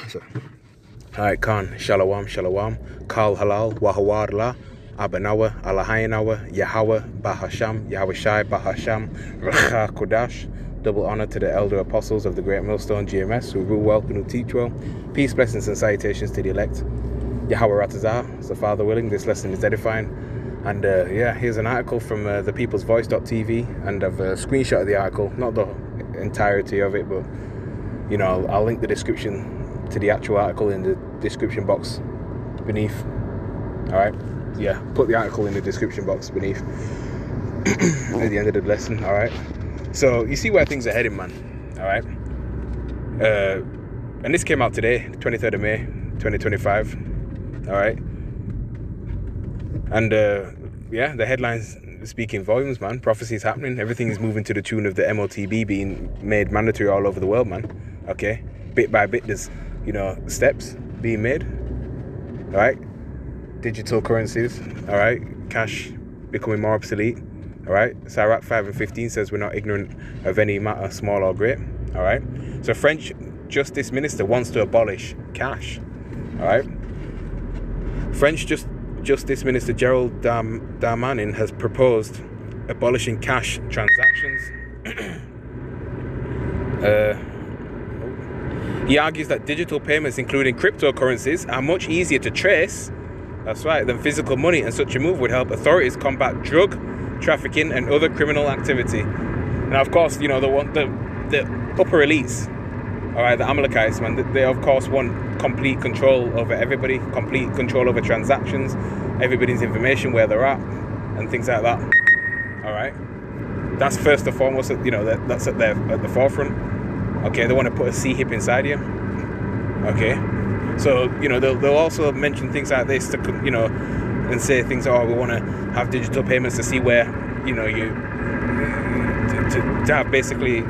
So, alright, Khan, Shalom, Shalom, Kal Halal, Wahawarla, Abanawa, Alahayanawa, Yahweh, Bahasham, Yahweh Shai, Bahasham, Racha Kodash. Double honor to the elder apostles of the Great Millstone GMS who rule well and who teach well. Peace, blessings, and salutations to the elect. Yahweh Ratazah, so Father willing, this lesson is edifying. And yeah, here's an article from thepeoplesvoice.tv, and I've screenshot of the article, not the entirety of it, but you know, I'll link the description to the actual article in the description box beneath. Alright, yeah, put the article in the description box beneath at the end of the lesson. Alright, so you see where things are heading, man. Alright, and this came out today, 23rd of May 2025. Alright, and yeah, the headlines speaking volumes, man. Prophecy is happening. Everything is moving to the tune of the MOTB being made mandatory all over the world, man. Okay, bit by bit there's, you know, steps being made. Alright, digital currencies, alright, cash becoming more obsolete. Alright, Sirach 5:15 says we're not ignorant of any matter, small or great. Alright, so French Justice Minister wants to abolish cash. Alright, French Justice Minister Gerald Darmanin has proposed abolishing cash transactions. He argues that digital payments, including cryptocurrencies, are much easier to trace, that's right, than physical money, and such a move would help authorities combat drug trafficking and other criminal activity. Now, of course, you know, the upper elites, all right, the Amalekites, man, they of course want complete control over everybody, complete control over transactions, everybody's information, where they're at, and things like that. All right, that's first and foremost, you know, that's at the forefront. Okay, they want to put a C-hip inside you. Okay, so you know they'll also mention things like this to, you know, and say things. Oh, we want to have digital payments to see where, you know, you to have basically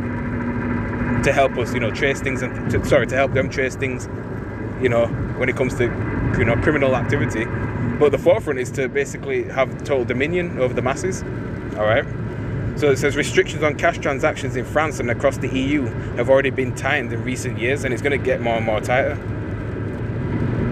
to help us, you know, trace things, and to help them trace things, you know, when it comes to, you know, criminal activity. But the forefront is to basically have total dominion over the masses. All right. So it says restrictions on cash transactions in France and across the EU have already been tightened in recent years, and it's going to get more and more tighter.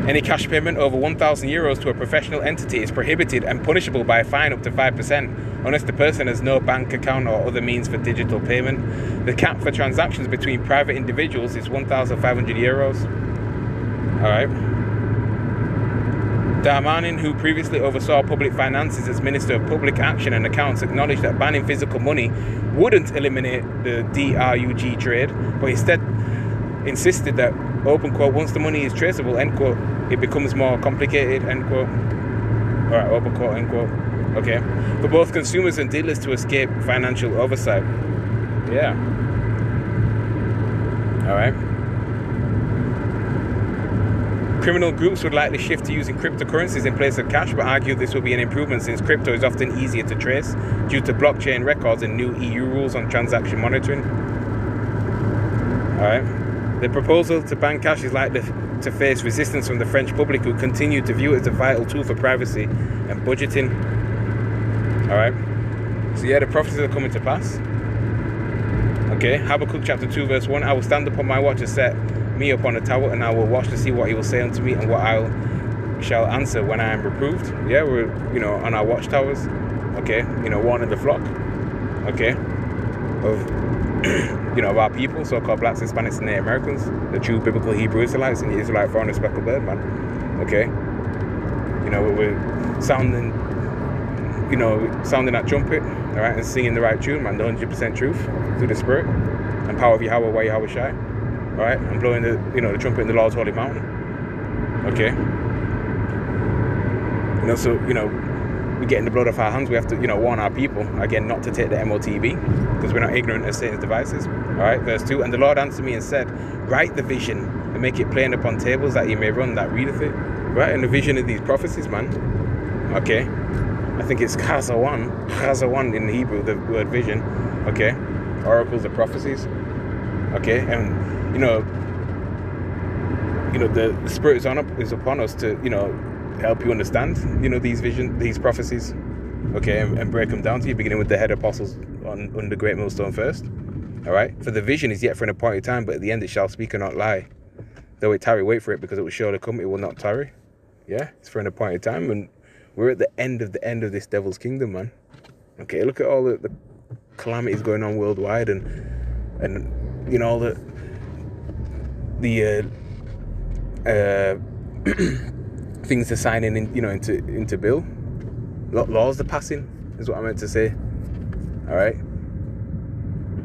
Any cash payment over 1,000 euros to a professional entity is prohibited and punishable by a fine up to 5%, unless the person has no bank account or other means for digital payment. The cap for transactions between private individuals is 1,500 euros. All right. Darmanin, who previously oversaw public finances as Minister of Public Action and Accounts, acknowledged that banning physical money wouldn't eliminate the DRUG trade, but instead insisted that, open quote, once the money is traceable, end quote, it becomes more complicated, end quote. All right, open quote, end quote. Okay, for both consumers and dealers to escape financial oversight. Yeah. All right. Criminal groups would likely shift to using cryptocurrencies in place of cash, but argue this will be an improvement since crypto is often easier to trace due to blockchain records and new EU rules on transaction monitoring. All right. The proposal to ban cash is likely to face resistance from the French public, who continue to view it as a vital tool for privacy and budgeting. All right. So yeah, the prophecies are coming to pass. Okay. Habakkuk chapter 2 verse 1. I will stand upon my watch and set me upon a tower, and I will watch to see what he will say unto me, and what I shall answer when I am reproved. Yeah, we're, you know, on our watchtowers. Okay, you know, warning the flock. Okay, of you know, of our people, so-called blacks, Hispanics, and Native Americans, the true biblical Hebrew Israelites, and the Israelite foreigner speckled bird, man. Okay, you know, we're sounding, you know, sounding that trumpet, all right, and singing the right tune, man, the 100% truth through the Spirit and power of Yahweh, why Yahweh Shai. All right, I'm blowing the, you know, the trumpet in the Lord's holy mountain. Okay, you know, so, you know, we get in the blood of our hands. We have to, you know, warn our people again not to take the MOTB, because we're not ignorant of Satan's devices. All right, verse 2. And the Lord answered me and said, write the vision and make it plain upon tables, that you may run that readeth it. Right, and the vision of these prophecies, man. Okay, I think it's Chazawan in Hebrew, the word vision. Okay, oracles of prophecies. Okay, and you know, the Spirit is upon us to, you know, help you understand, you know, these prophecies. Okay, and break them down to you, beginning with the head apostles on the Great Millstone first. All right, for the vision is yet for an appointed time, but at the end it shall speak and not lie. Though it tarry, wait for it, because it will surely come, it will not tarry. Yeah, it's for an appointed time, and we're at the end of this devil's kingdom, man. Okay, look at all the calamities going on worldwide, and you know, all the things they're signing in, you know, into bill. Laws they're passing, is what I meant to say. All right,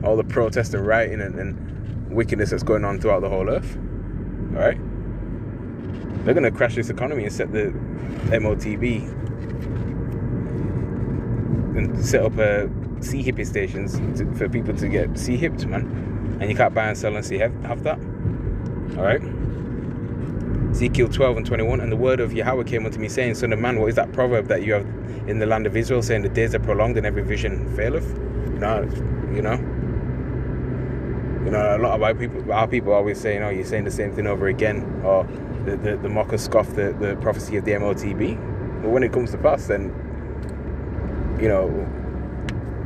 all the protest and rioting and wickedness that's going on throughout the whole earth. All right, they're gonna crash this economy and set the MOTB and set up sea hippie stations for people to get sea hipped, man. And you can't buy and sell and see have that. All right. Ezekiel 12:21, and the word of Yahweh came unto me, saying, Son of man, what is that proverb that you have in the land of Israel, saying the days are prolonged and every vision faileth? You know, a lot of our people always say, you're saying the same thing over again, or the mock and scoff the prophecy of the MOTB. But when it comes to pass, then,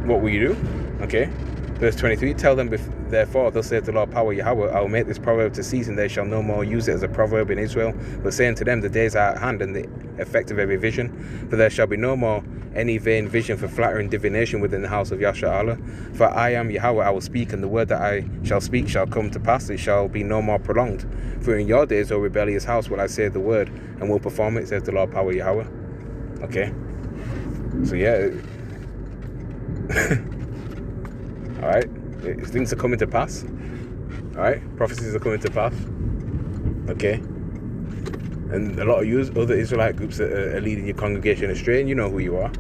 what will you do? Okay. Verse 23, tell them, therefore, thus saith the Lord power Yahweh, I will make this proverb to cease, and they shall no more use it as a proverb in Israel, but say unto them, the days are at hand, and the effect of every vision. For there shall be no more any vain vision for flattering divination within the house of Yahshua Allah. For I am Yahweh, I will speak, and the word that I shall speak shall come to pass, it shall be no more prolonged. For in your days, O rebellious house, will I say the word, and will perform it, saith the Lord power Yahweh. Okay. So yeah. All right, things are coming to pass. All right, prophecies are coming to pass. Okay, and a lot of you other Israelite groups that are leading your congregation astray, and you know who you are.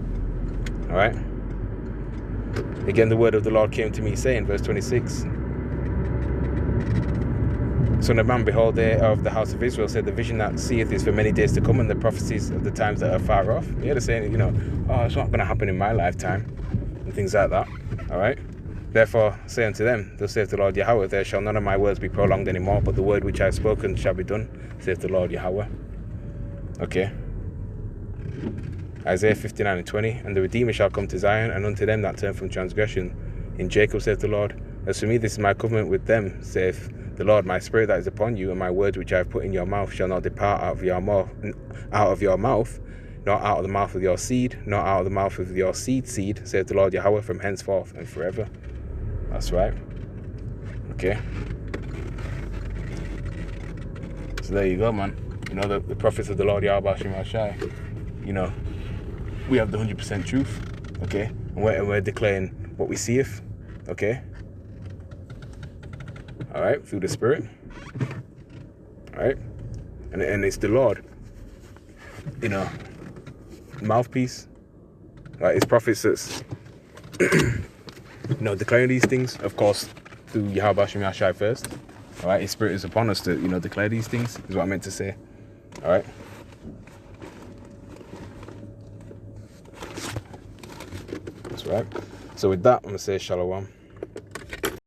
All right. Again, the word of the Lord came to me, saying, verse 26. Son of man, behold, they of the house of Israel said, the vision that seeth is for many days to come, and the prophecies of the times that are far off. Yeah, they're saying, oh, it's not going to happen in my lifetime, and things like that. All right. Therefore say unto them, thus saith the Lord Yahweh, there shall none of my words be prolonged any more, but the word which I have spoken shall be done, saith the Lord Yahweh. Okay. Isaiah 59:20, and the Redeemer shall come to Zion, and unto them that turn from transgression. In Jacob, saith the Lord, as for me, this is my covenant with them, saith the Lord, my spirit that is upon you, and my words which I have put in your mouth shall not depart out of your mouth, nor out of the mouth of your seed, nor out of the mouth of your seed, saith the Lord Yahweh, from henceforth and forever. That's right. Okay. So there you go, man. The prophets of the Lord Yahweh Shai. We have the 100% truth. Okay. And we're declaring what we seeth. Okay. All right. Through the Spirit. All right. And it's the Lord. Mouthpiece. Right. It's prophets that's declaring these things, of course, through Yahweh Hashem Yahshai first. All right, His Spirit is upon us to, declare these things, is what I meant to say. All right. That's right. So with that, I'm going to say Shalom.